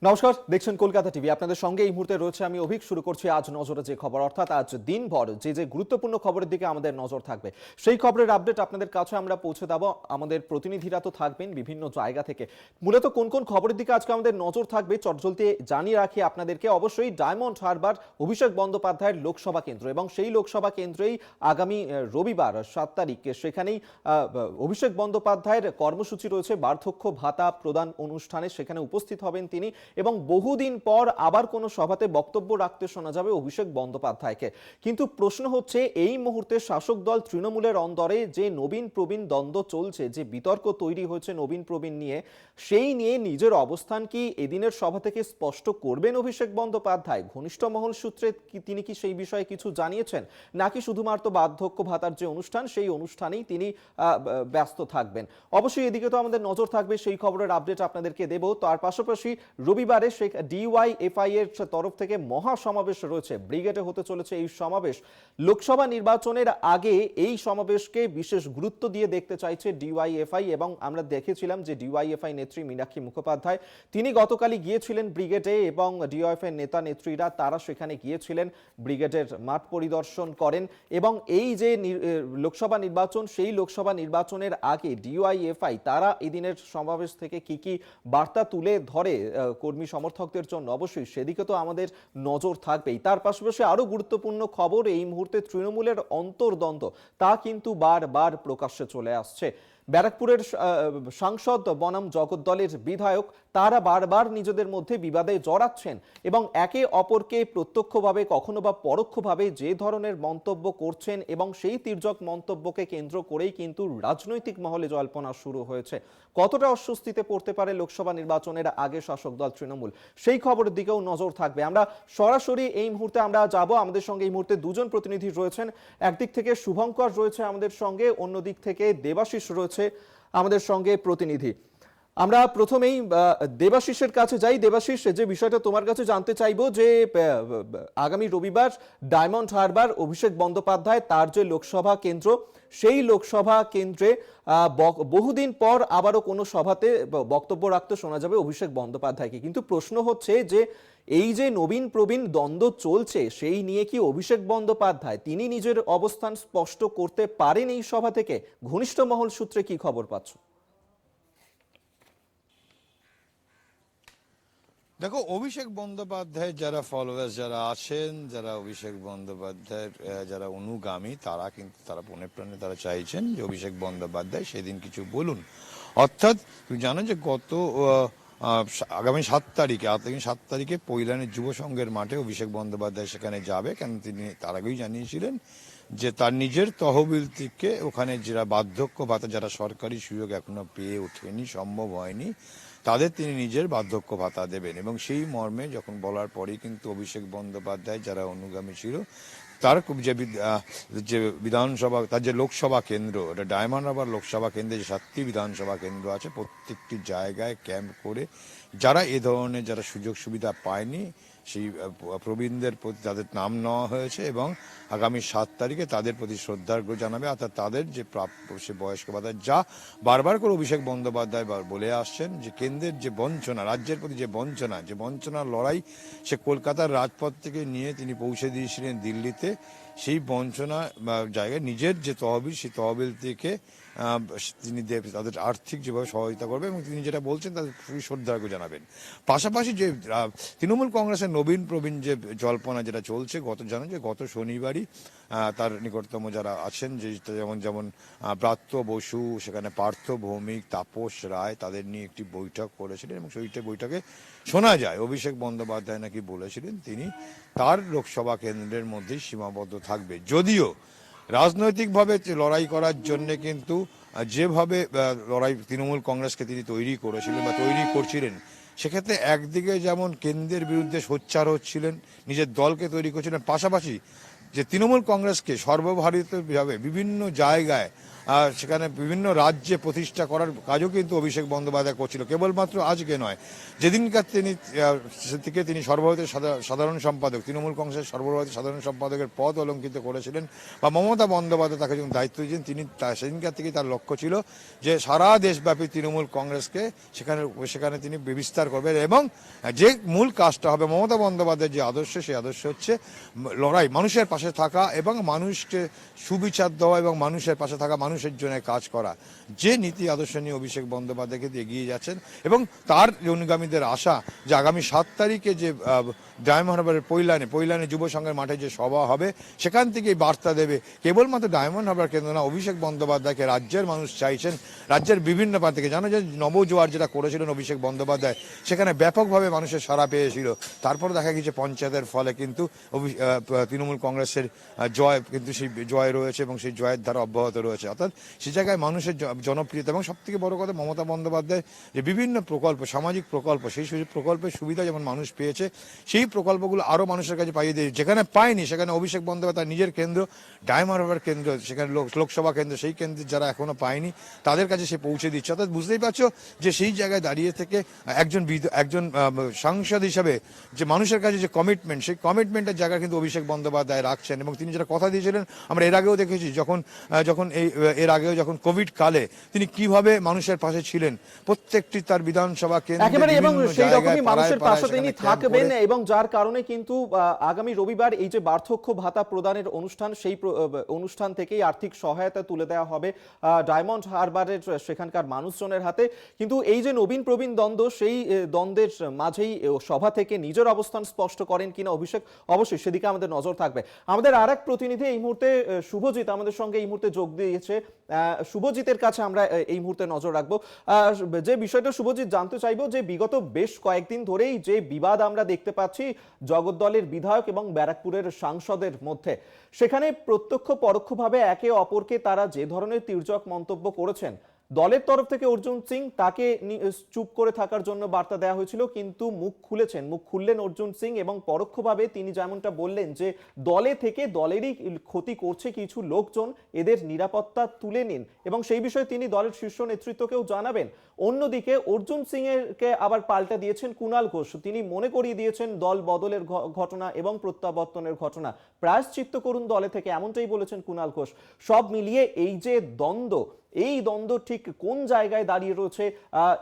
নমস্কার, দেখছেন কলকাতা টিভি। আপনাদের সঙ্গে এই মুহূর্তে রয়েছে আমি অভিক। শুরু করছি আজ নজরে যে খবর, অর্থাৎ আজ দিনভর যে গুরুত্বপূর্ণ খবরের দিকে আমাদের নজর থাকবে সেই খবরের আপডেট আপনাদের কাছে আমরা পৌঁছে দেব। আমাদের প্রতিনিধিরা তো থাকবেন বিভিন্ন জায়গা থেকে। মূলত কোন কোন খবরের দিকে আজকে আমাদের নজর থাকবে চটজলদি জানিয়ে রাখি আপনাদেরকে। অবশ্যই ডায়মন্ড হারবার অভিষেক বন্দ্যোপাধ্যায়ের লোকসভা কেন্দ্র, এবং সেই লোকসভা কেন্দ্রেই আগামী রবিবার 7 তারিখ সেখানেই অভিষেক বন্দ্যোপাধ্যায়ের কর্মসূচি রয়েছে বার্ধক্য ভাতা প্রদান অনুষ্ঠানে। সেখানে উপস্থিত হবেন তিনি, এবং বহুদিন পর আবার কোনো সভাতে বক্তব্য রাখতে শোনা যাবে অভিষেক বন্দ্যোপাধ্যায়কে। কিন্তু প্রশ্ন হচ্ছে, এই মুহূর্তে শাসক দল তৃণমূলের অন্দরে যে নবীন প্রবীণ দ্বন্দ্ব চলছে, যে বিতর্ক তৈরি হয়েছে নবীন প্রবীণ নিয়ে, সেই নিয়ে নিজের অবস্থান কি এদিনের সভা থেকে স্পষ্ট করবেন অভিষেক বন্দ্যোপাধ্যায়? ঘনিষ্ঠ মহল সূত্রে তিনি কি সেই বিষয়ে কিছু জানিয়েছেন, নাকি শুধুমাত্র বার্ধক্য ভাতার যে অনুষ্ঠান সেই অনুষ্ঠানেই তিনি ব্যস্ত থাকবেন? অবশ্যই এদিকে তো আমাদের নজর থাকবে, সেই খবরের আপডেট আপনাদেরকে দেব। তার পাশাপাশি রবিবারে ডিওয়াইএফআই এর তরফ থেকে মহা সমাবেশ রয়েছে, ব্রিগেডে হতে চলেছে এই সমাবেশ। লোকসভা নির্বাচনের আগে এই সমাবেশকে বিশেষ গুরুত্ব দিয়ে দেখতে চাইছে ডিওয়াইএফআই, এবং আমরা দেখেছিলাম যে ডিওয়াইএফআই নেত্রী মীনাক্ষী মুখোপাধ্যায় তিনি গতকালই গিয়েছিলেন ব্রিগেডে, এবং ডিওয়াইএফআই নেতা নেত্রীরা তারা সেখানে গিয়েছিলেন, ব্রিগেডের মাঠ পরিদর্শন করেন। এবং এই যে লোকসভা নির্বাচন, সেই লোকসভা নির্বাচনের আগে ডিওয়াইএফআই তারা এদিনের সমাবেশ থেকে কি কি বার্তা তুলে ধরে কর্মী সমর্থকদের জন্য, অবশ্যই সেদিকে তো আমাদের নজর থাকবেই। তার পাশাপাশি আরো গুরুত্বপূর্ণ খবর, এই মুহূর্তে তৃণমূলের অন্তর্দ্বন্দ্ব তা কিন্তু বারবার প্রকাশ্যে চলে আসছে। ব্যারাকপুরের সাংসদ বনাম জগদ্দলের বিধায়ক তারা বারবার নিজেদের মধ্যে বিবাদে জড়াচ্ছেন, এবং একে অপরকে প্রত্যক্ষভাবে কখনো বা পরোক্ষভাবে যে ধরনের মন্তব্য করছেন, এবং সেই তির্যক মন্তব্যকে কেন্দ্র করেই কিন্তু রাজনৈতিক মহলে জল্পনা শুরু হয়েছে। কতটা অস্বস্তিতে পড়তে পারে লোকসভা নির্বাচনের আগে শাসক দল তৃণমূল, সেই খবরের দিকেও নজর থাকবে। আমরা সরাসরি এই মুহূর্তে আমরা যাব, আমাদের সঙ্গে এই মুহূর্তে দুজন প্রতিনিধি রয়েছেন। একদিক থেকে শুভঙ্কর রয়েছে আমাদের সঙ্গে, অন্যদিক থেকে দেবাশিস রয়েছে আমাদের সঙ্গে প্রতিনিধি। আমরা প্রথমেই দেবাশিসের কাছে যাই। দেবাশিস, যে বিষয়টা তোমার কাছে জানতে চাইবো, যে আগামী রবিবার ডায়মন্ড হারবার অভিষেক বন্দ্যোপাধ্যায় তার যে লোকসভা কেন্দ্র, সেই লোকসভা কেন্দ্রে বহুদিন পর আবারও কোনো সভাতে বক্তব্য রাখতে শোনা যাবে অভিষেক বন্দ্যোপাধ্যায়কে। কিন্তু প্রশ্ন হচ্ছে যে এই যে নবীন প্রবীণ দ্বন্দ্ব চলছে, সেই নিয়ে কি অভিষেক বন্দ্যোপাধ্যায় তিনি নিজের অবস্থান স্পষ্ট করতে পারেন এই সভা থেকে? ঘনিষ্ঠ মহল সূত্রে কি খবর পাচ্ছ? দেখো, অভিষেক বন্দ্যোপাধ্যায়ের যারা ফলোয়ার্স যারা আছেন, যারা অভিষেক বন্দ্যোপাধ্যায়ের যারা অনুগামী, তারা কিন্তু তারা মনে প্রাণে তারা চাইছেন যে অভিষেক বন্দ্যোপাধ্যায় সেদিন কিছু বলুন। অর্থাৎ তুমি জানো যে আগামী 7 তারিখে পৈলানের যুব সংঘের মাঠে অভিষেক বন্দ্যোপাধ্যায় সেখানে যাবে। কেন তিনি তার আগেই জানিয়েছিলেন যে তার নিজের তহবিল থেকে ওখানে যারা বার্ধক্য ভাতা, যারা সরকারি সুযোগ এখনো পেয়ে ওঠেনি, সম্ভব হয়নি, তাদের তিনি নিজের বার্ধক্য ভাতা দেবেন। এবং সেই মর্মে যখন বলার পরেই কিন্তু অভিষেক বন্দ্যোপাধ্যায় যারা অনুগামী ছিল, তার যে বিধানসভা, তার যে লোকসভা কেন্দ্র, এটা ডায়মন্ড হারবার লোকসভা কেন্দ্রে যে 7টি বিধানসভা কেন্দ্র আছে, প্রত্যেকটি জায়গায় ক্যাম্প করে যারা এ ধরনের যারা সুযোগ সুবিধা পায়নি সেই প্রবীণদের প্রতি তাদের নাম নেওয়া হয়েছে, এবং আগামী 7 তারিখে তাদের প্রতি শ্রদ্ধার্ঘ্য জানাবে। অর্থাৎ তাদের যে প্রাপ্য সে বয়স্ক ভাতা, যা বারবার করে অভিষেক বন্দ্যোপাধ্যায় বলে আসছেন যে কেন্দ্রের যে বঞ্চনা, রাজ্যের প্রতি যে বঞ্চনার লড়াই সে কলকাতার রাজপথ থেকে নিয়ে তিনি পৌঁছে দিয়েছিলেন দিল্লিতে। সেই বঞ্চনা জায়গায় নিজের যে তহবিল, সেই তহবিল থেকে তিনি তাদের আর্থিক যেভাবে সহযোগিতা করবে, এবং তিনি যেটা বলছেন তাদের শ্রদ্ধার্ঘ্য জানাবেন। পাশাপাশি যে তৃণমূল কংগ্রেসের নবীন প্রবীণ যে জল্পনা যেটা চলছে, গত শনিবারই তার নিকটতম যারা আছেন, যে যেমন ব্রাত্য বসু, সেখানে পার্থ ভৌমিক, তাপস রায়, তাদের নিয়ে একটি বৈঠক করেছিলেন, এবং সেই বৈঠকে শোনা যায় অভিষেক বন্দ্যোপাধ্যায় নাকি বলেছিলেন তিনি তার লোকসভা কেন্দ্রের মধ্যেই সীমাবদ্ধ থাকবে। যদিও রাজনৈতিকভাবে লড়াই করার জন্য কিন্তু যেভাবে তৃণমূল কংগ্রেসকে তিনি তৈরি করেছিলেন বা তৈরি করছিলেন, সেক্ষেত্রে একদিকে যেমন কেন্দ্রের বিরুদ্ধে সোচ্চার হচ্ছিলেন, নিজের দলকে তৈরি করছিলেন, পাশাপাশি যে তৃণমূল কংগ্রেসকে সর্বভারতীয়ভাবে বিভিন্ন জায়গায় সেখানে বিভিন্ন রাজ্যে প্রতিষ্ঠা করার কাজও কিন্তু অভিষেক বন্দ্যোপাধ্যায় করছিল, কেবলমাত্র আজকে নয়। যেদিনকার থেকে তিনি সর্বভারতীয় সাধারণ সম্পাদক, তৃণমূল কংগ্রেসের সর্বভারতীয় সাধারণ সম্পাদকের পদ অলঙ্কিত করেছিলেন বা মমতা বন্দ্যোপাধ্যায় তাকে যখন দায়িত্ব দিয়েছেন, তিনি সেদিনকার থেকেই তার লক্ষ্য ছিল যে সারা দেশব্যাপী তৃণমূল কংগ্রেসকে সেখানে তিনি বিস্তার করবেন। এবং যে মূল কাজটা হবে মমতা বন্দ্যোপাধ্যায়ের যে আদর্শ, সেই আদর্শ হচ্ছে লড়াই, মানুষের পাশে থাকা এবং মানুষকে সুবিচার দেওয়া এবং মানুষের পাশে থাকা, মানুষের জন্য কাজ করা। যে নীতি আদর্শ নিয়ে অভিষেক বন্দ্যোপাধ্যায় কিন্তু এগিয়ে যাচ্ছেন এবং তার অনুগামীদের আশা যে আগামী 7 তারিখে যে ডায়মন্ড হারবারের পৈলানে যুব সংঘের মাঠে যে সভা হবে, সেখান থেকেই বার্তা দেবে। কেবলমাত্র ডায়মন্ড হারবার কেন্দ্র না, অভিষেক বন্দ্যোপাধ্যায়কে রাজ্যের মানুষ চাইছেন, রাজ্যের বিভিন্ন প্রান্ত থেকে। জানো যে নবজোয়ার যেটা করেছিলেন অভিষেক বন্দ্যোপাধ্যায়, সেখানে ব্যাপকভাবে মানুষের সাড়া পেয়েছিল। তারপর দেখা গেছে পঞ্চায়েতের ফলে কিন্তু তৃণমূল কংগ্রেসের জয়, কিন্তু সেই জয় রয়েছে এবং সেই জয়ের ধারা অব্যাহত রয়েছে। অর্থাৎ সেই জায়গায় মানুষের জনপ্রিয়তা এবং সবথেকে বড় কথা মমতা বন্দ্যোপাধ্যায় যে বিভিন্ন প্রকল্প, সামাজিক প্রকল্প, সেই প্রকল্পের সুবিধা যেমন মানুষ পেয়েছে, সেই প্রকল্পগুলো আরও মানুষের কাছে পাইয়ে দিয়ে, যেখানে পায়নি সেখানে অভিষেক বন্দ্যোপাধ্যায় নিজের কেন্দ্র, ডায়মন্ড হারবার কেন্দ্র, সেখানে লোকসভা কেন্দ্র, সেই কেন্দ্রে যারা এখনো পায়নি তাদের কাছে সে পৌঁছে দিচ্ছে। অর্থাৎ বুঝতেই পারছো যে সেই জায়গায় দাঁড়িয়ে থেকে একজন সাংসদ হিসাবে যে মানুষের কাছে যে কমিটমেন্ট, সেই কমিটমেন্টের জায়গা কিন্তু অভিষেক বন্দ্যোপাধ্যায় রাখছেন। এবং তিনি যেটা কথা দিয়েছিলেন, আমরা এর আগেও দেখেছি, এর আগেও যখন কোভিড কালে তিনি কিভাবে মানুষের পাশে ছিলেন, প্রত্যেকটি তার বিধানসভা একেবারে, এবং সেই রকমই মানুষের পাশে তিনি থাকবেন। কেন্দ্রে এবং যার কারণে কিন্তু আগামী রবিবার এই যে বার্ধক্য ভাতা প্রদানের অনুষ্ঠান, সেই অনুষ্ঠান থেকেই আর্থিক সহায়তা তুলে দেওয়া হবে ডায়মন্ড হারবারের সেখানকার মানুষজনের হাতে। কিন্তু এই যে নবীন প্রবীণ দ্বন্দ্ব, সেই দ্বন্দ্বের মাঝেই সভা থেকে নিজের অবস্থান স্পষ্ট করেন কিনা অভিষেক, অবশ্যই সেদিকে আমাদের নজর থাকবে। আমাদের আর এক প্রতিনিধি এই মুহূর্তে শুভজিৎ আমাদের সঙ্গে এই মুহূর্তে যোগ দিয়েছে। শুভজিতের কাছে আমরা এই মুহূর্তে নজর রাখবো। যে বিষয়টা শুভজিৎ জানতে চাইবো, যে বিগত বেশ কয়েকদিন ধরেই যে বিবাদ আমরা দেখতে পাচ্ছি জগদ্দলের বিধায়ক এবং ব্যারাকপুরের সাংসদের মধ্যে, সেখানে প্রত্যক্ষ পরোক্ষভাবে একে অপরকে তারা যে ধরনের তির্যক মন্তব্য করেছেন, দলের তরফ থেকে অর্জুন সিং তাকে চুপ করে থাকার জন্য বার্তা দেওয়া হয়েছিল, কিন্তু মুখ খুললেন অর্জুন সিং এবং পরোক্ষভাবে তিনি যেমনটা বললেন যে দলে থেকে দলেরই ক্ষতি করছে কিছু লোকজন, এদের নিরাপত্তা তুলে নিন, এবং সেই বিষয়ে তিনি দলের শীর্ষ নেতৃত্বকেও জানাবেন। অন্যদিকে অর্জুন সিং এরকে আবার পাল্টা দিয়েছেন কুণাল ঘোষ। তিনি মনে করিয়ে দিয়েছেন দল বদলের ঘটনা এবং প্রত্যাবর্তনের ঘটনা, প্রায়শ্চিত্ত করুন দলে থেকে, এমনটাই বলেছেন কুণাল ঘোষ। সব মিলিয়ে এই যে দ্বন্দ্ব, এই দ্বন্দ্ব ঠিক কোন জায়গায় দাঁড়িয়ে রয়েছে,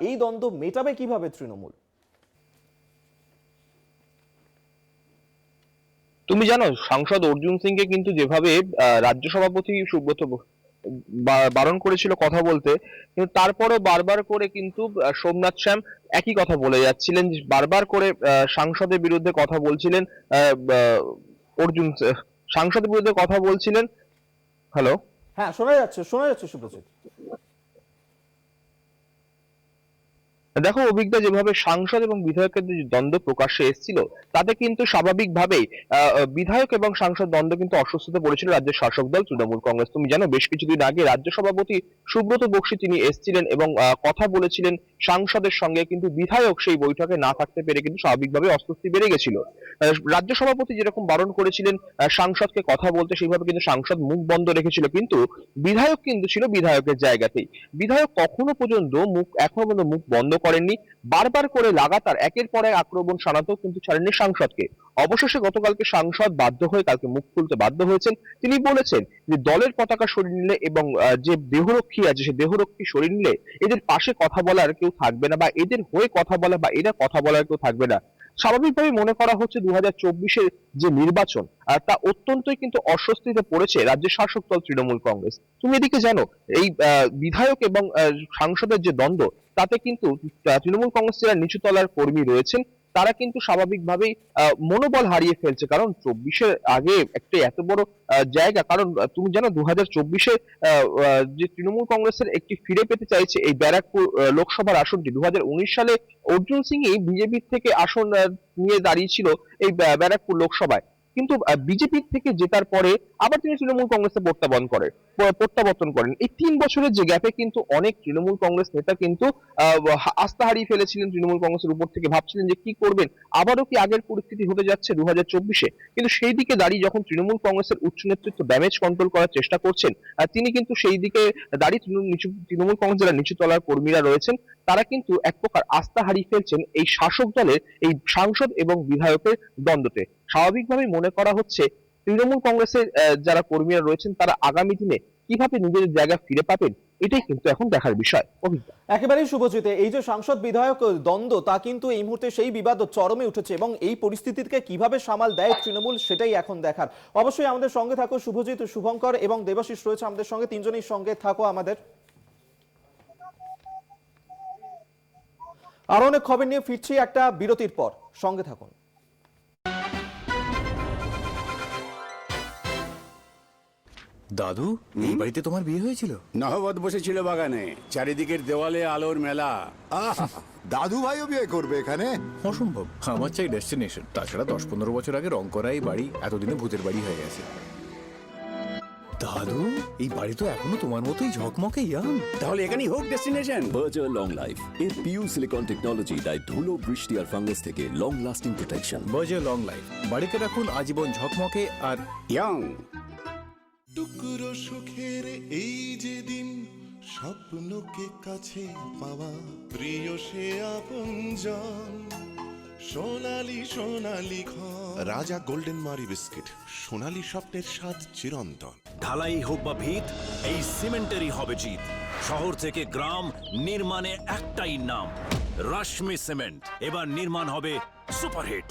এই দ্বন্দ্ব মেটাবে কিভাবে তৃণমূল? তুমি জানো, সাংসদ অর্জুন সিংকে কিন্তু যেভাবে রাজ্য সভাপতি সুব্রত বারণ করেছিল কথা বলতে, কিন্তু তারপরও বারবার করে কিন্তু সোমনাথ শ্যাম একই কথা বলে যাচ্ছিলেন, বারবার করে সাংসদের বিরুদ্ধে কথা বলছিলেন। অর্জুন সাংসদের বিরুদ্ধে কথা বলছিলেন। হ্যালো, হ্যাঁ, শোনা যাচ্ছে শুভজিৎ। দেখো অভিজ্ঞতা, যেভাবে সাংসদ এবং বিধায়কের যে দ্বন্দ্ব প্রকাশ্যে এসেছিল, তাতে কিন্তু স্বাভাবিকভাবেই বিধায়ক এবং সাংসদ দ্বন্দ্ব কিন্তু অস্বস্তিতে পড়েছিল রাজ্যের শাসক দল তৃণমূল কংগ্রেস। তুমি জানো, বেশ কিছুদিন আগে রাজ্য সভাপতি সুব্রত বক্সী তিনি এসেছিলেন এবং কথা বলেছিলেন সাংসদের সঙ্গে, কিন্তু বিধায়ক সেই বৈঠকে না থাকতে পেরে কিন্তু স্বাভাবিকভাবে অস্বস্তি বেড়ে গেছিল। রাজ্য সভাপতি যেরকম বারণ করেছিলেন সাংসদকে কথা বলতে, সেইভাবে কিন্তু সাংসদ মুখ বন্ধ রেখেছিল, কিন্তু বিধায়ক কিন্তু ছিল বিধায়কের জায়গাতেই। বিধায়ক এখনো পর্যন্ত মুখ বন্ধ করেননি, বারবার করে লাগাতার একের পর এক আক্রমণ শানাতেও কিন্তু ছাড়েননি সাংসদকে। অবশেষে গতকালকে সাংসদ বাধ্য হয়ে কালকে মুখ খুলতে বাধ্য হয়েছেন। তিনি বলেছেন যে দলের পতাকা সরিয়ে নিলে এবং যে দেহরক্ষী আছে সে দেহরক্ষী সরিয়ে নিলে এদের পাশে কথা বলার কেউ থাকবে না, বা এদের হয়ে কথা বলা বা এরা কথা বলার কেউ থাকবে না। স্বাভাবিকভাবে মনে করা হচ্ছে 2024-এর যে নির্বাচন, তা অত্যন্তই কিন্তু অস্বস্তিতে পড়েছে রাজ্যের শাসক দল তৃণমূল কংগ্রেস। তুমি এদিকে জানো, এই বিধায়ক এবং সাংসদের যে দ্বন্দ্ব, তাতে কিন্তু তৃণমূল কংগ্রেস যারা নিচু তলার কর্মী রয়েছেন, তারা কিন্তু স্বাভাবিকভাবেই মনোবল হারিয়ে ফেলছে, কারণ 24-এর আগে একটা এত বড় জায়গা, কারণ তুমি জানো 2024-এ যে তৃণমূল কংগ্রেসের একটি ফিরে পেতে চাইছে এই ব্যারাকপুর লোকসভার আসনটি। 2019 সালে অর্জুন সিংই বিজেপির থেকে আসন নিয়ে দাঁড়িয়েছিল এই ব্যারাকপুর লোকসভায়, কিন্তু বিজেপি থেকে জেতার পরে আবার তিনি তৃণমূল কংগ্রেসে প্রত্যাবর্তন প্রত্যাবর্তন করেন। এই ৩ বছরের যে গ্যাপে কিন্তু অনেক তৃণমূল কংগ্রেস নেতা কিন্তু আস্থা হারিয়ে ফেলেছিলেন তৃণমূল কংগ্রেসের উপর থেকে, ভাবছিলেন যে কি করবেন, আবারও কি আগের পরিস্থিতি হতে যাচ্ছে 2024-এ। কিন্তু সেই দিকে দাঁড়িয়ে যখন তৃণমূল কংগ্রেসের উচ্চ নেতৃত্ব ড্যামেজ কন্ট্রোল করার চেষ্টা করছেন, তিনি কিন্তু সেই দিকে দাঁড়িয়ে তৃণমূল কংগ্রেস যারা নিচু তলার কর্মীরা রয়েছেন তারা কিন্তু এক প্রকার আস্থা হারিয়ে ফেলছেন এই শাসক দলের এই সাংসদ এবং বিধায়কের দ্বন্দ্বতে। স্বাভাবিকভাবেই মনে করা হচ্ছে তৃণমূল কংগ্রেসের যারা কর্মীরা রয়েছেন তারা আগামী দিনে কিভাবে নিজেদের জায়গা ফিরে পাবেন, এটাই কিন্তু এখন দেখার বিষয়। অভিজ্ঞতা একেবারেই শুভজিৎ, এই যে সাংসদ বিধায়ক দ্বন্দ্ব তা কিন্তু এই মুহূর্তে সেই বিবাদ চরমে উঠেছে এবং এই পরিস্থিতিকে কিভাবে সামাল দেয় তৃণমূল সেটাই এখন দেখার। অবশ্যই আমাদের সঙ্গে থাকো শুভজিৎ, শুভঙ্কর এবং দেবাশিস রয়েছে আমাদের সঙ্গে, তিনজনই সঙ্গে থাকো আমাদের। আরো অনেক খবর নিয়ে ফিরছি একটা বিরতির পর, সঙ্গে থাকুন। দাদু, এই বাড়িতে তোমার বিয়ে হয়েছিল? নহবত বসেছিল বাগানে, চারিদিকের দেওয়ালে আলোর মেলা। দাদু ভাইও বিয়ে করবে এখানে? অসম্ভব, আমার চাই ডেস্টিনেশন। তাছাড়া 10-15 বছর আগে রং করা এই বাড়ি এতদিনে ভূতের বাড়ি হয়ে গেছে। দাদু, এই বাড়ি তো এখনো তোমার মতোই ঝকমকে ইয়াং। তাহলে এখানেই হোক ডেস্টিনেশন। বার্জার লং লাইফ এর পিউ সিলিকন টেকনোলজি দেয় ধুলো, বৃষ্টি আর ফাঙ্গাস থেকে long lasting protection. Berger long life, বাড়িতে রাখুন আজীবন ঝকমকে আর ইয়াং। টুকরো সুখের এই যে দিন, স্বপ্নকে কাছে পাওয়া, প্রিয় সে আপনজন, সোনালি সোনালি ঘর। রাজা গোল্ডেন মারি বিস্কিট, সোনালি স্বপ্নের স্বাদ চিরন্তন। ঢালাই হোক বা ভিত, এই সিমেন্টেরই হবে জিত। শহর থেকে গ্রাম, নির্মাণে একটাই নাম, রশ্মি সিমেন্ট। এবার নির্মাণ হবে superhit.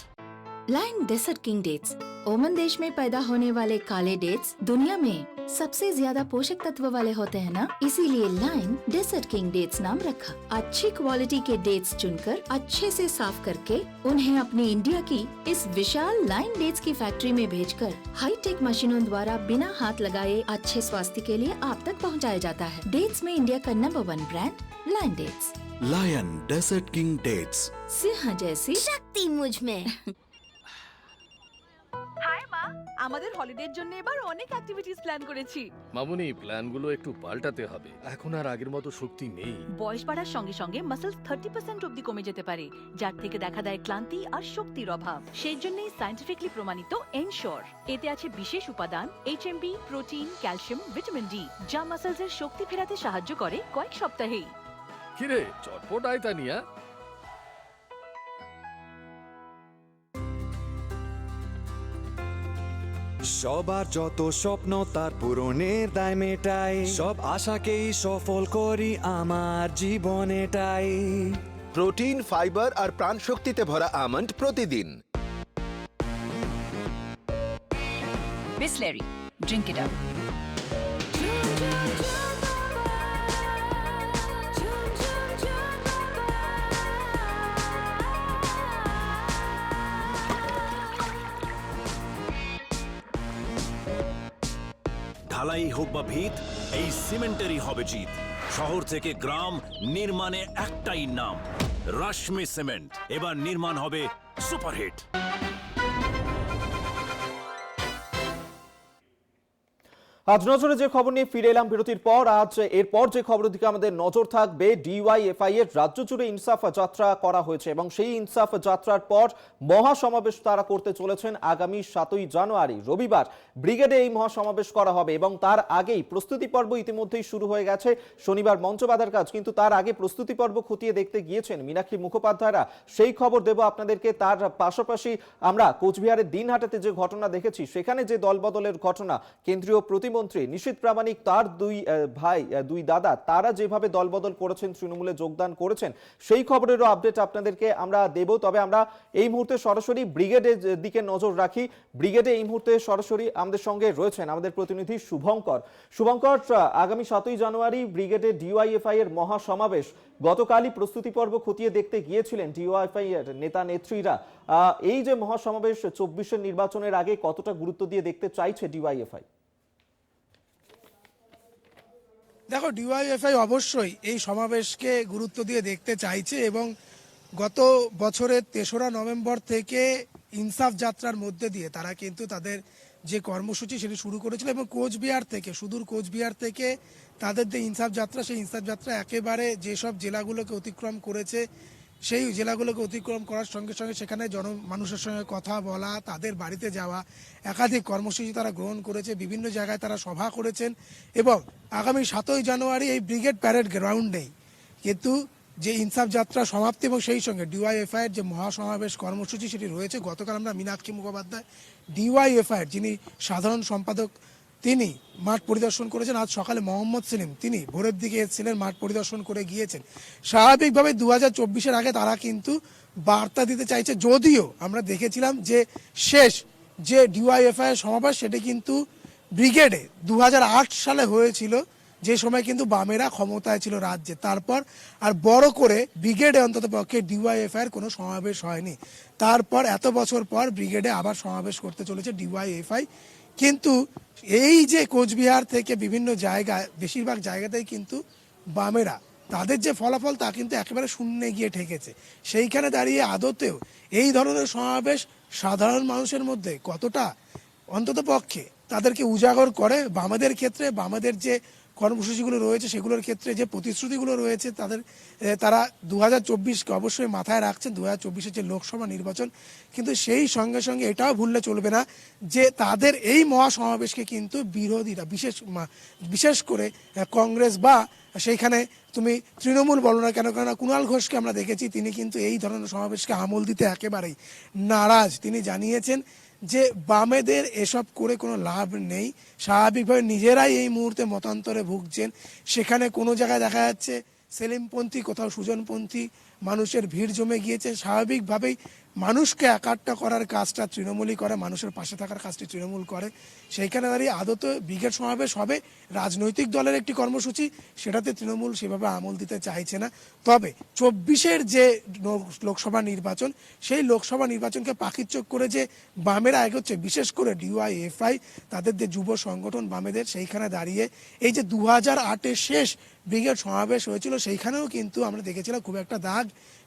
Lion desert king dates, Oman देश में पैदा होने वाले काले डेट्स दुनिया में सबसे ज्यादा पोषक तत्व वाले होते हैं ना, इसीलिए लाइन डेसर्ट किंग डेट्स नाम रखा। अच्छी क्वालिटी के डेट्स चुनकर अच्छे से साफ करके उन्हें अपनी इंडिया की इस विशाल लाइन डेट्स की फैक्ट्री में भेजकर हाईटेक मशीनों द्वारा बिना हाथ लगाए अच्छे स्वास्थ्य के लिए आप तक पहुंचाया जाता है। डेट्स में इंडिया का number 1 brand Lion dates. Lion desert king dates, सिंह जैसी শক্তি মুঝ में। হাই মা, আমাদের হলিডের জন্য এবার অনেক অ্যাক্টিভিটিস প্ল্যান করেছি। মামুনি, প্ল্যানগুলো একটু পাল্টাতে হবে, এখন আর আগের মতো শক্তি নেই। বয়স বাড়ার সঙ্গে সঙ্গে মাসেলস 30% অবধি কমে যেতে পারে, যার থেকে দেখা দেয় ক্লান্তি আর শক্তির অভাব। সেই জন্যই সায়েন্টিফিকলি প্রমাণিত এনশোর। এতে আছে বিশেষ উপাদান HMB, protein, calcium, vitamin D, যা মাসেলসের শক্তি ফেরাতে সাহায্য করে কয়েক সপ্তাহেই। কিরে, চটপট আয় তানিয়া। সবার যত স্বপ্ন তার পূরণের দায় মেটাই, সব আশাকেই সফল করি আমার জীবনেটাই। প্রোটিন, ফাইবার আর প্রাণ শক্তিতে ভরা আমন্ড প্রতিদিন। Bisleri, drink it up. ঢালাই হোক বা ভিত, এই সিমেন্টেরই হবে জিত। শহর থেকে গ্রাম, নির্মাণে একটাই নাম, রশ্মি সিমেন্ট। এবার নির্মাণ হবে সুপারহিট। আজ নজরে যে খবর নিয়ে ফিরে এলাম বিরতির পর, আজ এরপর যে খবরের দিকে আমাদের নজর থাকবে, ডিওয়াইএফআই এর রাজ্য জুড়ে ইনসাফ যাত্রা করা হয়েছে এবং সেই ইনসাফ যাত্রার পর মহাসমাবেশ তারা করতে চলেছেন আগামী 7ই জানুয়ারি রবিবার। ব্রিগেডে এই মহাসমাবেশ করা হবে এবং তার আগেই প্রস্তুতি পর্ব ইতিমধ্যেই শুরু হয়ে গেছে। শনিবার মঞ্চ বাঁধার কাজ, কিন্তু তার আগে প্রস্তুতি পর্ব খতিয়ে দেখতে গিয়েছেন মীনাক্ষী মুখোপাধ্যায়রা, সেই খবর দেব আপনাদেরকে। তার পাশাপাশি আমরা কোচবিহারের দিনহাটাতে যে ঘটনা দেখেছি, সেখানে যে দলবদলের ঘটনা, কেন্দ্রীয় প্রতিমন্ত্রী নিশীথ প্রামাণিক তার দুই দাদা তারা যেভাবে দলবদল করেছেন, তৃণমূলে যোগদান করেছেন, সেই খবরেরও আপডেট আপনাদেরকে আমরা দেব। তবে আমরা এই মুহূর্তে সরাসরি ব্রিগেডের দিকে নজর রাখি। ব্রিগেডে এই মুহূর্তে সরাসরি আমাদের সঙ্গে রয়েছেন আমাদের প্রতিনিধি শুভঙ্কর। শুভঙ্কর, আগামী 7ই জানুয়ারি ব্রিগেডে ডিওয়াইএফআই এর মহাসমাবেশ, গতকালই প্রস্তুতি পর্ব খতিয়ে দেখতে গিয়েছিলেন ডিওয়াইএফআই এর নেতা নেত্রীরা। এই যে মহাসমাবেশ 24-এর নির্বাচনের আগে কতটা গুরুত্ব দিয়ে দেখতে চাইছে ডিওয়াইএফআই? দেখো, ডিওয়াইএফআই অবশ্যই এই সমাবেশকে গুরুত্ব দিয়ে দেখতে চাইছে এবং গত বছরের 3রা নভেম্বর থেকে ইনসাফ যাত্রার মধ্যে দিয়ে তারা কিন্তু তাদের যে কর্মসূচি সেটি শুরু করেছিল এবং কোচবিহার থেকে সুদূর কোচবিহার থেকে তাদের যে ইনসাফ যাত্রা সেই ইনসাফ যাত্রা একেবারে যেসব জেলাগুলোকে অতিক্রম করেছে সেই জেলাগুলোকে অতিক্রম করার সঙ্গে সঙ্গে সেখানে মানুষের সঙ্গে কথা বলা, তাদের বাড়িতে যাওয়া, একাধিক কর্মসূচি তারা গ্রহণ করেছে, বিভিন্ন জায়গায় তারা সভা করেছেন এবং আগামী 7ই জানুয়ারি এই ব্রিগেড প্যারেড গ্রাউন্ডেই কিন্তু যে ইনসাফ যাত্রা সমাপ্তি এবং সেই সঙ্গে ডিওয়াইএফআই এর যে মহাসমাবেশ কর্মসূচি সেটি রয়েছে। গতকাল আমরা মীনাক্ষী মুখোপাধ্যায় ডিওয়াইএফআই এর যিনি সাধারণ সম্পাদক তিনি মাঠ পরিদর্শন করেছেন। আজ সকালে মোহাম্মদ সেলিম তিনি ভোরের দিকে এসেছিলেন, মাঠ পরিদর্শন করে গিয়েছেন। স্বাভাবিকভাবে 2024-এর আগে তারা কিন্তু বার্তা দিতে চাইছে, যদিও আমরা দেখেছিলাম যে শেষ যে ডিওয়াইএফআই এর সমাবেশ সেটি কিন্তু ব্রিগেডে 2008 সালে হয়েছিল, যে সময় কিন্তু বামেরা ক্ষমতায় ছিল রাজ্যে। তারপর আর বড় করে ব্রিগেডে অন্তত পক্ষে ডিওয়াইএফআই এর কোনো সমাবেশ হয়নি। তারপর এত বছর পর ব্রিগেডে আবার সমাবেশ করতে চলেছে ডিওয়াইএফআই। কিন্তু এই যে কোচবিহার থেকে বিভিন্ন জায়গায় বেশিরভাগ জায়গাতেই কিন্তু বামেরা তাদের যে ফলাফল তা কিন্তু একেবারে শূন্যে গিয়ে ঠেকেছে। সেইখানে দাঁড়িয়ে আদতেও এই ধরনের সমাবেশ সাধারণ মানুষের মধ্যে কতটা অন্তত পক্ষে তাদেরকে উজাগর করে, বামেদের ক্ষেত্রে বামেদের যে কর্মসূচিগুলো রয়েছে সেগুলোর ক্ষেত্রে যে প্রতিশ্রুতিগুলো রয়েছে তারা 2024-কে অবশ্যই মাথায় রাখছেন, 2024-এর যে লোকসভা নির্বাচন। কিন্তু সেই সঙ্গে সঙ্গে এটাও ভুললে চলবে না যে তাদের এই মহাসমাবেশকে কিন্তু বিরোধীরা বিশেষ করে কংগ্রেস বা সেইখানে তুমি তৃণমূল বলো না কেন, কেননা কুণাল ঘোষকে আমরা দেখেছি তিনি কিন্তু এই ধরনের সমাবেশকে আমল দিতে একেবারেই নারাজ। তিনি জানিয়েছেন যে বামেদের এসব করে কোনো লাভ নেই, স্বাভাবিকভাবে নিজেরাই এই মুহূর্তে মতান্তরে ভুগছেন। সেখানে কোনো জায়গায় দেখা যাচ্ছে সেলিমপন্থী, কোথাও সুজনপন্থী মানুষের ভিড় জমে গিয়েছে। স্বাভাবিকভাবেই মানুষকে একাট্টা করার কাজটা তৃণমূলই করে, মানুষের পাশে থাকার কাজটি তৃণমূল করে। সেইখানে দাঁড়িয়ে আদতে ব্রিগেড সমাবেশ হবে রাজনৈতিক দলের একটি কর্মসূচি, সেটাতে তৃণমূল সেভাবে আমল দিতে চাইছে না। তবে 24-এর যে লোকসভা নির্বাচন সেই লোকসভা নির্বাচনকে পাখিচোখ করে যে বামেরা এগোচ্ছে, বিশেষ করে ডিওয়াইএফআই তাদের যে যুব সংগঠন বামেদের, সেইখানে দাঁড়িয়ে এই যে 2008-এর শেষ ব্রিগেড সমাবেশ হয়েছিল সেইখানেও কিন্তু আমরা দেখেছিলাম খুব একটা দাগ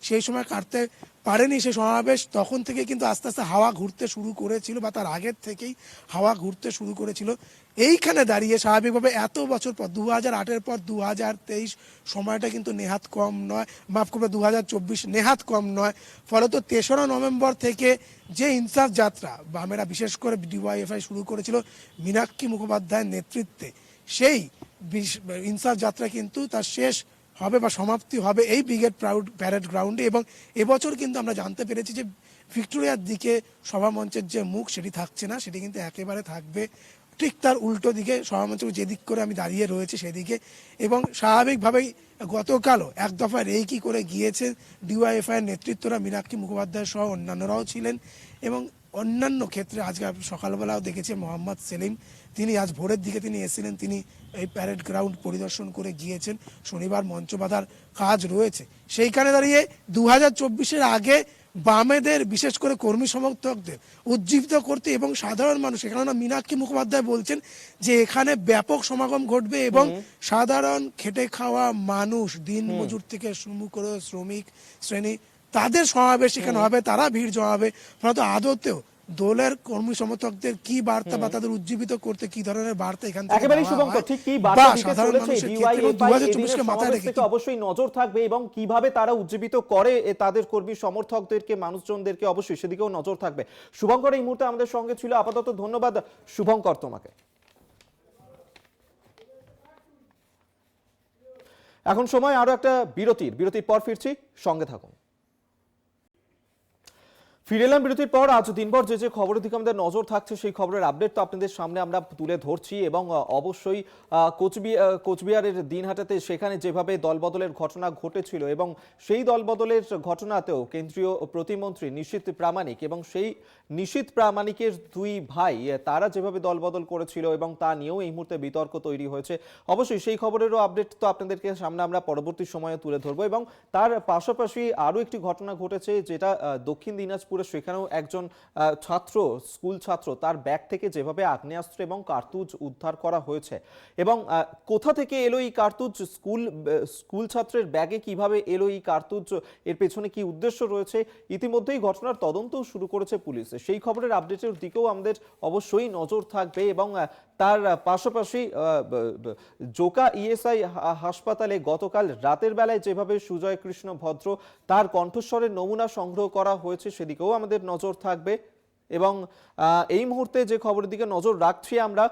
সেই সময় কাটতে পারেনি সেই সমাবেশ। তখন থেকে কিন্তু আস্তে আস্তে হাওয়া ঘুরতে শুরু করেছিল বা তার আগের থেকেই হাওয়া ঘুরতে শুরু করেছিল। এইখানে দাঁড়িয়ে স্বাভাবিকভাবে এত বছর পর 2008-এর পর 2023 সময়টা কিন্তু নেহাত কম নয়, মাফ করবে 2024 নেহাত কম নয়। ফলত 3রা নভেম্বর থেকে যে ইনসাফ যাত্রা বামেরা বিশেষ করে ডিওয়াইএফআই শুরু করেছিল মীনাক্ষী মুখোপাধ্যায়ের নেতৃত্বে, সেই ইনসাফ যাত্রা কিন্তু তার শেষ হবে বা সমাপ্তি হবে এই ব্রিগেড প্যারেড গ্রাউন্ডে। এবং এবছর কিন্তু আমরা জানতে পেরেছি যে ভিক্টোরিয়ার দিকে সভামঞ্চের যে মুখ সেটি থাকছে না, সেটি কিন্তু একেবারে থাকবে ঠিক তার উল্টো দিকে, সভামঞ্চের যেদিক করে আমি দাঁড়িয়ে রয়েছে সেদিকে। এবং স্বাভাবিকভাবেই গতকালও এক দফা রেকি করে গিয়েছে ডিওয়াইএফআই এর নেতৃত্বরা, মীনাক্ষী মুখোপাধ্যায় সহ অন্যান্যরাও ছিলেন। এবং অন্যান্য ক্ষেত্রে আজকে সকালবেলাও দেখেছি মোহাম্মদ সেলিম তিনি আজ ভোরের দিকে তিনি এসেছিলেন, তিনি এই প্যারেড গ্রাউন্ড পরিদর্শন করে গিয়েছেন। শনিবার মঞ্চ বাঁধার কাজ রয়েছে। সেইখানে দাঁড়িয়ে 2024-এর আগে বামেদের বিশেষ করে কর্মী সমর্থকদের উজ্জীবিত করতে এবং সাধারণ মানুষ, কেননা মীনাক্ষী মুখোপাধ্যায় বলছেন যে এখানে ব্যাপক সমাগম ঘটবে এবং সাধারণ খেটে খাওয়া মানুষ, দিন মজুর থেকে শুরু করে শ্রমিক শ্রেণী তাদের সমাবেশ এখানে হবে, তারা ভিড় জমাবে। ফলত আদতেও দলের কর্মী সমর্থকদের কি বার্তা বা তাদের উজ্জীবিত করতে কি ধরনের বার্তা এখান থেকে একেবারে শুভঙ্কর ঠিক কি বার্তা দিতে চলেছে ডিওয়াইএফআই এর সমাবেশ থেকে অবশ্যই নজর থাকবে এবং কিভাবে তারা উজ্জীবিত করে তাদের কর্মী সমর্থকদেরকে, মানুষজনদেরকে, অবশ্যই সেদিকেও নজর থাকবে। শুভঙ্কর এই মুহূর্তে আমাদের সঙ্গে ছিল, আপাতত ধন্যবাদ শুভঙ্কর তোমাকে। এখন সময় আরো একটা বিরতির পর ফিরছি, সঙ্গে থাকুন। ফিরে এলাম বিরতির পর। আজ দিনভর যে খবরের দিকে আমাদের নজর থাকছে সেই খবরের আপডেট তো আপনাদের সামনে আমরা তুলে ধরছি এবং অবশ্যই কোচবিহারের দিনহাটাতে সেখানে যেভাবে দলবদলের ঘটনা ঘটেছিল এবং সেই দলবদলের ঘটনাতেও কেন্দ্রীয় প্রতিমন্ত্রী নিশীথ প্রামাণিক এবং সেই নিশীথ প্রামাণিকের দুই ভাই তারা যেভাবে দলবদল করেছিল এবং তা নিয়েও এই মুহূর্তে বিতর্ক তৈরি হয়েছে। অবশ্যই সেই খবরেরও আপডেট তো আপনাদেরকে সামনে আমরা পরবর্তী সময়ে তুলে ধরবো এবং তার পাশাপাশি আরও একটি ঘটনা ঘটেছে যেটা দক্ষিণ দিনাজপুর দিনাজপুরে সেখানেও একজন স্কুল ছাত্র তার ব্যাগ থেকে যেভাবে আগ্নেয়াস্ত্র এবং কার্তুজ উদ্ধার করা হয়েছে এবং কোথা থেকে এলো এই কার্তুজ, স্কুল ছাত্রের ব্যাগে কিভাবে এলো এই কার্তুজ, এর পেছনে কি উদ্দেশ্য রয়েছে, ইতিমধ্যেই ঘটনার তদন্তও শুরু করেছে পুলিশ। সেই খবরের আপডেটের দিকেও আমাদের অবশ্যই নজর থাকবে এবং তার পাশাপাশি জোকা ইএসআই হাসপাতালে গতকাল রাতের বেলায় যেভাবে সুজয় কৃষ্ণ ভদ্র তার কণ্ঠস্বরের নমুনা সংগ্রহ করা হয়েছে সেদিকেও আমাদের নজর থাকবে। এবং এই মুহূর্তে যে খবরের দিকে নজর রাখছি আমরা,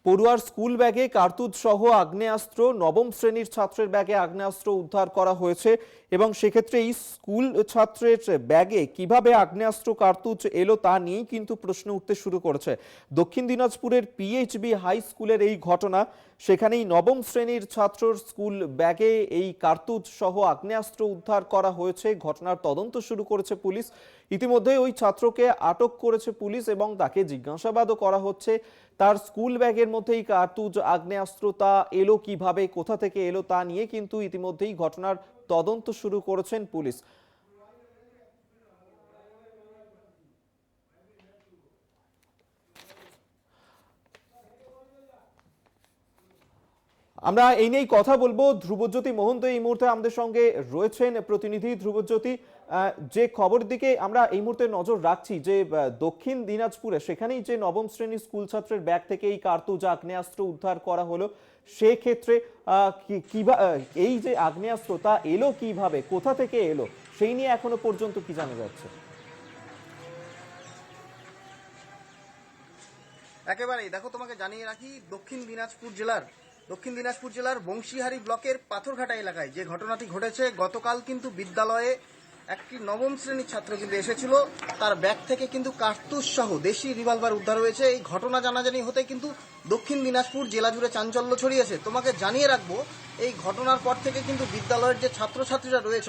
পড়ুয়ার স্কুল ব্যাগে কার্তুজ সহ আগ্নেয়াস্ত্র, নবম শ্রেণীর ছাত্রের ব্যাগে আগ্নেয়াস্ত্র উদ্ধার করা হয়েছে এবং সেক্ষেত্রে এই স্কুল ছাত্রের ব্যাগে কিভাবে আগ্নেয়াস্ত্র কার্তুজ এলো তা নিয়েই কিন্তু প্রশ্ন উঠতে শুরু করেছে। দক্ষিণ দিনাজপুরের পিএইচবি হাই স্কুলের এই ঘটনা, সেখানেই নবম শ্রেণীর ছাত্রর স্কুল ব্যাগে এই কার্তুজ সহ আগ্নেয়াস্ত্র উদ্ধার করা হয়েছে। ঘটনার তদন্ত শুরু করেছে পুলিশ। ইতিমধ্যে ওই ছাত্রকে আটক করেছে পুলিশ এবং তাকে জিজ্ঞাসাবাদও করা হচ্ছে। তার স্কুল ব্যাগের মধ্যে এই কার্তুজ আগ্নেয়াস্ত্র তা এলো কিভাবে, কোথা থেকে এলো তা নিয়ে কিন্তু ইতিমধ্যেই ঘটনার তদন্ত শুরু করেছেন পুলিশ। আমরা এই নিয়েই কথা বলবো। ধ্রুবজ্যোতি মহন্ত এই মুহূর্তে আমাদের সঙ্গে রয়েছেন, প্রতিনিধি ধ্রুবজ্যোতি। যে খবর দিকে আমরা এই মুহূর্তে নজর রাখছি যে দক্ষিণ দিনাজপুরে সেখানেই যে নবম শ্রেণীর স্কুল ছাত্রের ব্যাগ থেকে এই কার্তুজ আগ্নেয়াস্ত্র উদ্ধার করা হলো, সেক্ষেত্রে এই যে আগ্নেয়াস্ত্র তা এলো কিভাবে, কোথা থেকে এলো, সেই নিয়ে এখনো পর্যন্ত কি জানা যাচ্ছে? একেবারেই দেখো, তোমাকে জানিয়ে রাখি দক্ষিণ দিনাজপুর জেলার বংশীহারি ব্লকের পাথরঘাটা এলাকায় যে ঘটনাটি ঘটেছে, গতকাল কিন্তু বিদ্যালয়ে একটি নবম শ্রেণীর ছাত্র কিন্তু এসেছিল, তার ব্যাগ থেকে কিন্তু কার্তুজ সহ দেশি রিভলভার উদ্ধার হয়েছে। এই ঘটনা জানাজানি হতে কিন্তু দক্ষিণ দিনাজপুর জেলা জুড়ে চাঞ্চল্য ছড়িয়েছে। তোমাকে জানিয়ে রাখবো, এই ঘটনার পর থেকে কিন্তু বিদ্যালয়ের যে ছাত্রছাত্রীরা রয়েছে,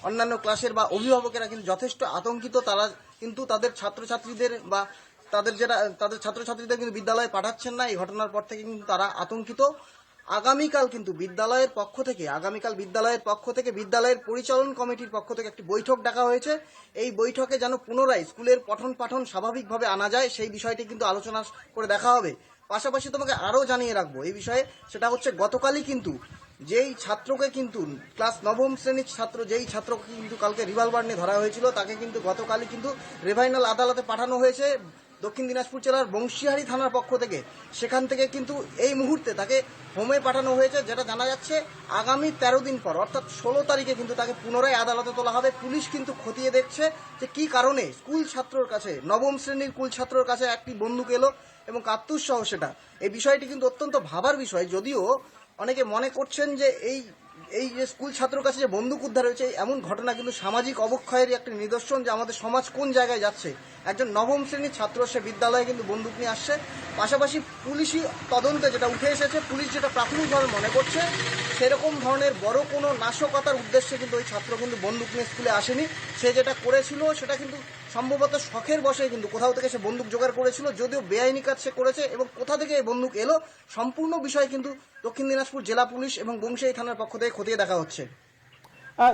অন্যান্য ক্লাসের বা অভিভাবকেরা কিন্তু যথেষ্ট আতঙ্কিত। তারা কিন্তু তাদের ছাত্রছাত্রীদের বা তাদের ছাত্রছাত্রীদের কিন্তু বিদ্যালয়ে পাঠাচ্ছেন না। এই ঘটনার পর থেকে কিন্তু তারা আতঙ্কিত। আগামীকাল বিদ্যালয়ের পক্ষ থেকে বিদ্যালয়ের পরিচালন কমিটির পক্ষ থেকে একটি বৈঠক ডাকা হয়েছে। এই বৈঠকে যেন পুনরায় স্কুলের পঠন পাঠন স্বাভাবিকভাবে আনা যায় সেই বিষয়টি কিন্তু আলোচনা করে দেখা হবে। পাশাপাশি তোমাকে আরও জানিয়ে রাখবো এই বিষয়ে, সেটা হচ্ছে গতকালই কিন্তু যেই ছাত্রকে কিন্তু ক্লাস নবম শ্রেণীর ছাত্র, যেই ছাত্রকে কিন্তু কালকে রিভলভার নিয়ে ধরা হয়েছিল, তাকে কিন্তু গতকালই কিন্তু রেভাইনাল আদালতে পাঠানো হয়েছে দক্ষিণ দিনাজপুর জেলার বংশীহারি থানার পক্ষ থেকে। সেখান থেকে কিন্তু এই মুহূর্তে তাকে হোমে পাঠানো হয়েছে, যেটা জানা যাচ্ছে আগামী 13 দিন পর অর্থাৎ 16 তারিখে কিন্তু তাকে পুনরায় আদালতে তোলা হবে। পুলিশ কিন্তু খতিয়ে দেখছে যে কি কারণে নবম শ্রেণীর স্কুল ছাত্রর কাছে একটি বন্দুক এলো এবং কার্তুজ সহ সেটা। এই বিষয়টি কিন্তু অত্যন্ত ভাবার বিষয়, যদিও অনেকে মনে করছেন যে এই যে স্কুল ছাত্রর কাছে যে বন্দুক উদ্ধার হয়েছে, এমন ঘটনা কিন্তু সামাজিক অবক্ষয়ের একটি নিদর্শন যে আমাদের সমাজ কোন জায়গায় যাচ্ছে। একজন নবম শ্রেণীর ছাত্র সে বিদ্যালয়ে কিন্তু বন্দুক নিয়ে আসছে। পাশাপাশি পুলিশি তদন্তে যেটা উঠে এসেছে, পুলিশ যেটা প্রাথমিকভাবে মনে করছে, সেরকম ধরনের বড় কোনো নাশকতার উদ্দেশ্যে কিন্তু ওই ছাত্র কিন্তু বন্দুক নিয়ে স্কুলে আসেনি। সে যেটা করেছিল সেটা কিন্তু সম্ভবত শখের বশে কিন্তু কোথাও থেকে সে বন্দুক জোগাড় করেছিল, যদিও বেআইনি কাজ সে করেছে। এবং কোথা থেকে এই বন্দুক এলো সম্পূর্ণ বিষয় কিন্তু দক্ষিণ দিনাজপুর জেলা পুলিশ এবং বংশীহারি থানার পক্ষ থেকে খতিয়ে দেখা হচ্ছে।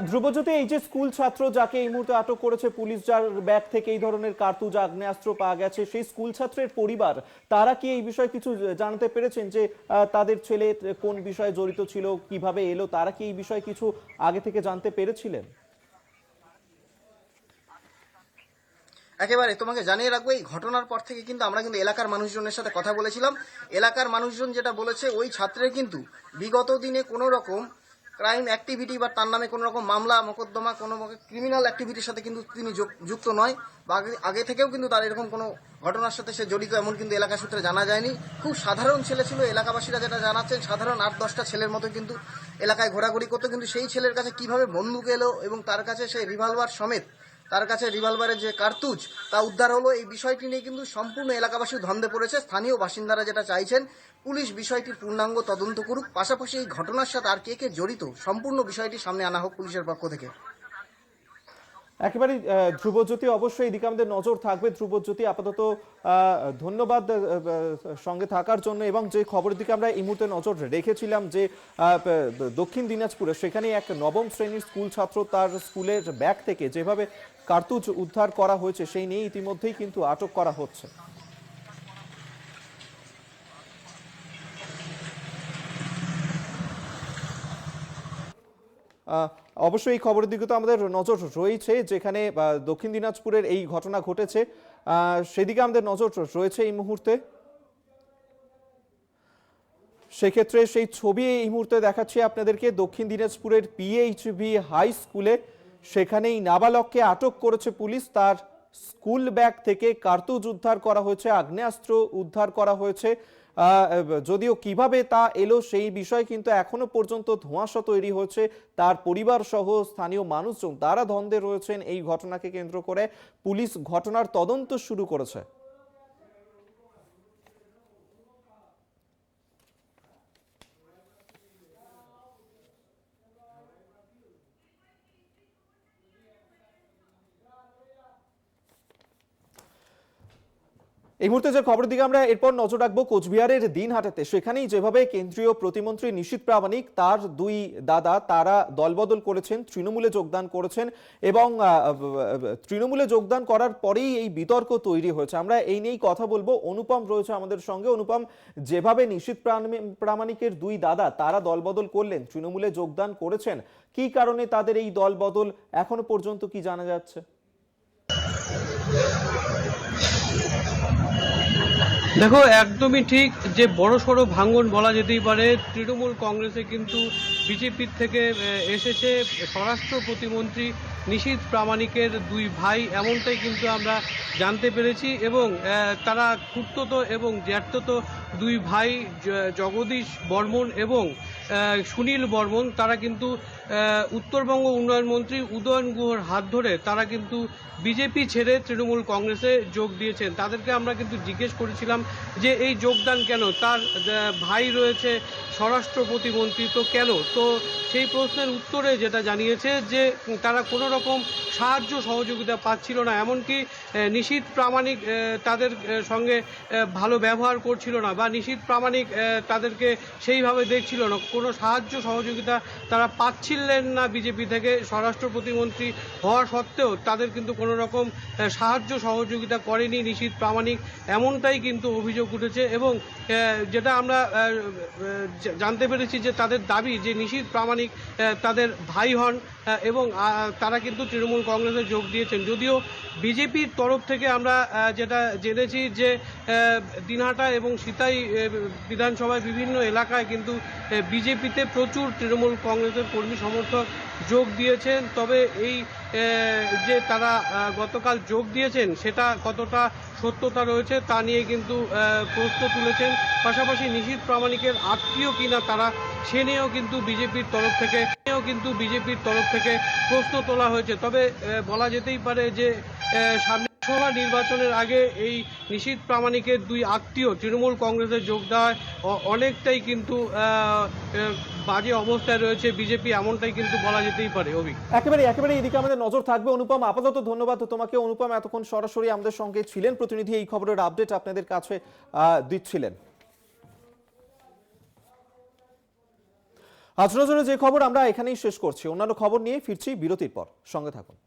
ধ্রুবজ্যোতি, এই যে স্কুল ছাত্র যাকে এই মুহূর্তে আটক করেছে পুলিশ, যার ব্যাগ থেকে এই ধরনের কার্তুজ আগ্নেয়াস্ত্র পাওয়া গেছে, সেই স্কুল ছাত্রের পরিবার তারা কি এই বিষয়ে কিছু জানতে পেরেছেন যে তাদের ছেলে কোন বিষয়ে জড়িত ছিল, কিভাবে এলো, তারা কি এই বিষয়ে কিছু আগে থেকে জানতে পেরেছিলেন? একেবারে তোমাকে জানিয়ে রাখবো, এই ঘটনার পর থেকে কিন্তু আমরা কিন্তু এলাকার মানুষজনের সাথে কথা বলেছিলাম। এলাকার মানুষজন যেটা বলেছে, ওই ছাত্রের কিন্তু বিগত দিনে কোনো রকম ক্রাইম অ্যাক্টিভিটি বা তার নামে কোনো রকম মামলা মোকদ্দমা কোনো ক্রিমিনাল অ্যাক্টিভিটির সাথে কিন্তু তিনি যুক্ত নয়, বা আগে থেকেও কিন্তু তার এরকম কোনো ঘটনার সাথে সে জড়িত এমন কিন্তু এলাকা সূত্রে জানা যায়নি। খুব সাধারণ ছেলে ছিল, এলাকাবাসীরা যেটা জানাচ্ছেন, সাধারণ 8-10টা ছেলের মতো কিন্তু এলাকায় ঘোরাঘুরি করতো। কিন্তু সেই ছেলের কাছে কিভাবে বন্দুক এলো এবং তার কাছে সেই রিভলভার সমেত, তার কাছে রিভলভারের যে কার্তুজ তা উদ্ধার হলো, এই বিষয়টি নিয়ে কিন্তু সম্পূর্ণ এলাকাবাসী ধন্দে পড়েছে। স্থানীয় বাসিন্দারা যেটা চাইছেন, পুলিশ বিষয়টির পূর্ণাঙ্গ তদন্ত করুক, পাশাপাশি এই ঘটনার সাথে আর কে কে জড়িত সম্পূর্ণ বিষয়টি সামনে আনা হোক পুলিশের পক্ষ থেকে। একেবারে ধ্রুবজ্যোতি, অবশ্যই এদিকে আমাদের নজর থাকবে। ধ্রুবজ্যোতি, আপাতত ধন্যবাদ সঙ্গে থাকার জন্য। এবং যে খবরের দিকে আমরা এই মুহূর্তে নজর রেখেছিলাম যে দক্ষিণ দিনাজপুরে সেখানে এক নবম শ্রেণীর স্কুল ছাত্র তার স্কুলের ব্যাগ থেকে যেভাবে কার্তুজ উদ্ধার করা হয়েছে সেই নিয়ে ইতিমধ্যেই কিন্তু আটক করা হচ্ছে। অবশ্যই এই খবরের দিকে তো আমাদের নজর রয়েছে, যেখানে দক্ষিণ দিনাজপুরের এই ঘটনা ঘটেছে সেদিকে আমাদের নজর রয়েছে এই মুহূর্তে। সেক্ষেত্রে সেই ছবি এই মুহূর্তে দেখাচ্ছি আপনাদেরকে দক্ষিণ দিনাজপুরের পিএইচভি হাই স্কুলে। সেখানেই নাবালককে আটক করেছে পুলিশ। তার স্কুল ব্যাগ থেকে কার্তুজ উদ্ধার করা হয়েছে, আগ্নেয়াস্ত্র উদ্ধার করা হয়েছে। যদিও কিভাবে তা এলো সেই বিষয় কিন্তু এখনো পর্যন্ত ধোঁয়াশা তৈরি হয়েছে। তার পরিবার সহ স্থানীয় মানুষজন তারা দ্বন্দ্বে রয়েছেন এই ঘটনাকে কেন্দ্র করে। পুলিশ ঘটনার তদন্ত শুরু করেছে। এই মুহূর্তে যে খবরের দিকে আমরা এরপর নজর রাখবো কোচবিহারের দিনহাটাতে। সেখানেই যেভাবে কেন্দ্রীয় প্রতিমন্ত্রী নিশীথ প্রামাণিক তার দুই দাদা তারা দলবদল করেছেন, তৃণমূলে যোগদান করেছেন এবং তৃণমূলে যোগদান করার পরেই এই বিতর্ক তৈরি হয়েছে। আমরা এই নিয়েই কথা বলবো। অনুপম রয়েছে আমাদের সঙ্গে। অনুপম, যেভাবে নিশীথ প্রামাণিকের দুই দাদা তারা দলবদল করলেন, তৃণমূলে যোগদান করেছেন, কি কারণে তাদের এই দলবদল এখনো পর্যন্ত কি জানা যাচ্ছে? দেখো, একদমই ঠিক যে বড়সড় ভাঙন বলা যেতেই পারে। তৃণমূল কংগ্রেসে কিন্তু বিজেপির থেকে এসেছে স্বরাষ্ট্র প্রতিমন্ত্রী নিশীথ প্রামাণিকের দুই ভাই, এমনটাই কিন্তু আমরা জানতে পেরেছি। এবং তারা খুড়তুতো এবং জ্যাঠতুতো দুই ভাই জগদীশ বর্মন এবং সুনীল বর্মন, তারা কিন্তু উত্তরবঙ্গ উন্নয়ন মন্ত্রী উদয়ন গুহর হাত ধরে তারা কিন্তু বিজেপি ছেড়ে তৃণমূল কংগ্রেসে যোগ দিয়েছেন। তাদেরকে আমরা কিন্তু জিজ্ঞেস করেছিলাম যে এই যোগদান কেন, তার ভাই রয়েছে স্বরাষ্ট্র প্রতিমন্ত্রী, তো কেন? তো সেই প্রশ্নের উত্তরে যেটা জানিয়েছে যে তারা কোনো রকম সাহায্য সহযোগিতা পাচ্ছিল না, এমনকি নিশীথ প্রামাণিক তাদের সঙ্গে ভালো ব্যবহার করছিল না, বা নিশীথ প্রামাণিক তাদেরকে সেইভাবে দেখছিল না, কোনো সাহায্য সহযোগিতা তারা পাচ্ছিলেন না বিজেপি থেকে। স্বরাষ্ট্র প্রতিমন্ত্রী হওয়া সত্ত্বেও তাদের কিন্তু কোনো রকম সাহায্য সহযোগিতা করেনি নিশীথ প্রামাণিক, এমনটাই কিন্তু অভিযোগ উঠেছে। এবং যেটা আমরা জানতে পেরেছি যে তাদের দাবি যে নিশীথ প্রামাণিক তাদের ভাই হন এবং তারা কিন্তু তৃণমূল কংগ্রেসে যোগ দিয়েছেন। যদিও বিজেপির তরফ থেকে আমরা যেটা জেনেছি যে দিনহাটা এবং সিতাই বিধানসভায় বিভিন্ন এলাকায় কিন্তু বিজেপিতে প্রচুর তৃণমূল কংগ্রেসের কর্মী সমর্থক যোগ দিয়েছেন। তবে এই যে তারা গতকাল যোগ দিয়েছেন সেটা কতটা সত্যতা রয়েছে তা নিয়ে কিন্তু প্রশ্ন তুলেছেন। পাশাপাশি নিশীথ প্রামাণিকের আত্মীয় কিনা তারা, সে নিয়েও কিন্তু বিজেপির তরফ থেকে প্রশ্ন তোলা হয়েছে। তবে বলা যেতেই পারে যে সামনে লোকসভা নির্বাচনের আগে এই নিশীথ প্রামাণিকের দুই আত্মীয় তৃণমূল কংগ্রেসে যোগ দেওয়ায় অনেকটাই কিন্তু বাজে অবস্থায় রয়েছে বিজেপি, এমনটাই কিন্তু বলা যেতেই পারে। একেবারে এদিকে আমাদের নজর থাকবে। অনুপম, আপাতত ধন্যবাদ তোমাকে। অনুপম এতক্ষণ সরাসরি আমাদের সঙ্গে ছিলেন, প্রতিনিধি এই খবরের আপডেট আপনাদের কাছে দিচ্ছিলেন। আজ নজরে যে খবর আমরা এখানেই শেষ করছি। অন্যান্য খবর নিয়ে ফিরছি বিরতির পর, সঙ্গে থাকুন।